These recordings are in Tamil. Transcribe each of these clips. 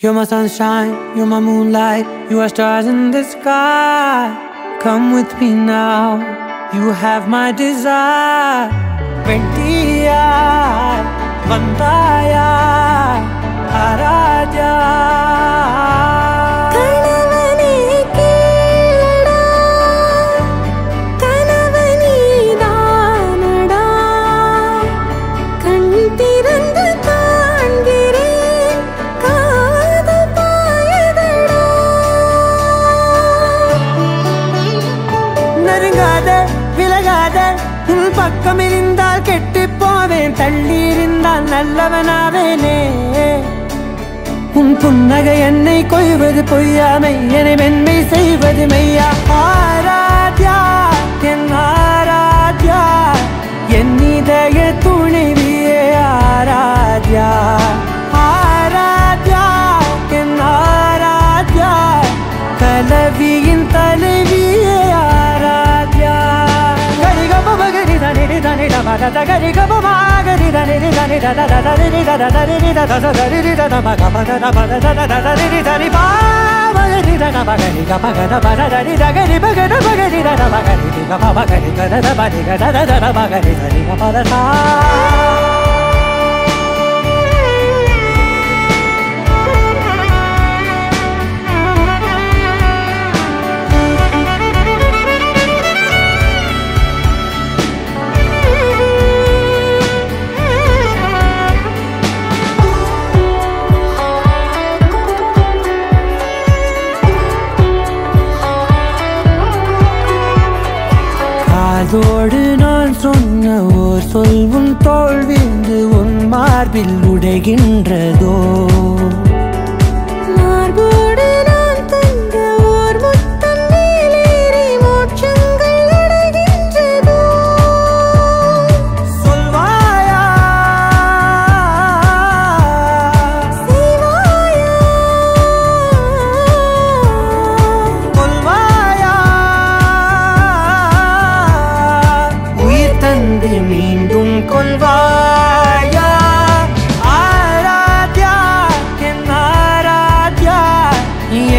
You're my sunshine, you're my moonlight, you are stars in the sky. Come with me now, you have my desire. Vendiya, Vandaya, Araja. பக்கம் இருந்தால் கெட்டு போவேன், தள்ளி இருந்தால் நல்லவனாவேனே. உன் புன்னகை என்னை கொய்வது பொய்யாமை, என்னை மென்மை செய்வது மெய்யா. ஆராத்யா என் ஆராத்யா, என் இதய துணைவியே ஆராத்யா. ஆராத்யா என் ஆராத்யா, கலவியின் தலைவியே ஆராத்யா. அதோடு நான் சொன்ன ஓர் சொல் உன் தோள் விழுந்து உன் மார்பில் உடைகின்றதோ. மார்போடு நான் தந்த ஓர் முத்தம் மேலேறி மோட்சங்கள் அடைகின்றதோ. சொல்வாயா செய்வாயா கொல்வாயா, மீண்டும் கொள்வாயா. ஆராத்யா என் ஆராத்யா,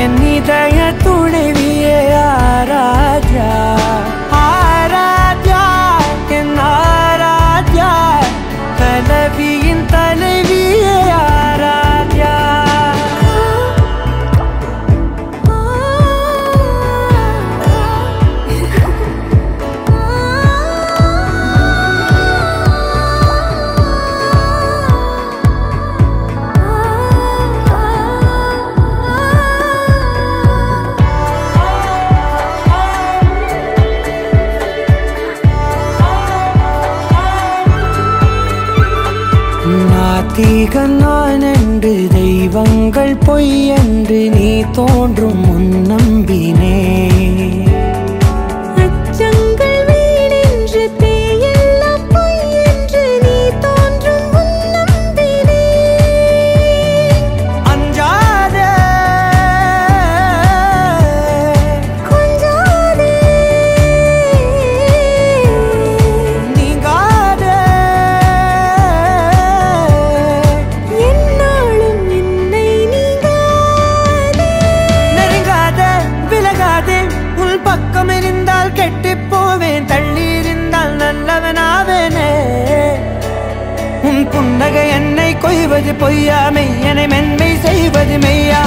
என் இதய துணைவியே ஆராத்யா. ஆராத்யா என் ஆராத்யா, கலவியின் தலைவியே ஆராத்யா. நாத்திகன் நான் என்று தெய்வங்கள் பொய் என்று நீ தோன்றும் முன் நம்பினே. அச்சங்கள் வீணென்று பேயெல்லாம் பொய் என்று நீ தோன்றும் முன் நம்பினே. அஞ்சாதே கொஞ்சாதே நீங்காதே, பக்கம் இருந்தால் கெட்டு போவேன், தள்ளி இருந்தால் நல்லவனாவேனே. உன் புன்னகை என்னை கொய்வது பொய்யாமை, என்னை மென்மை செய்வது மெய்யா.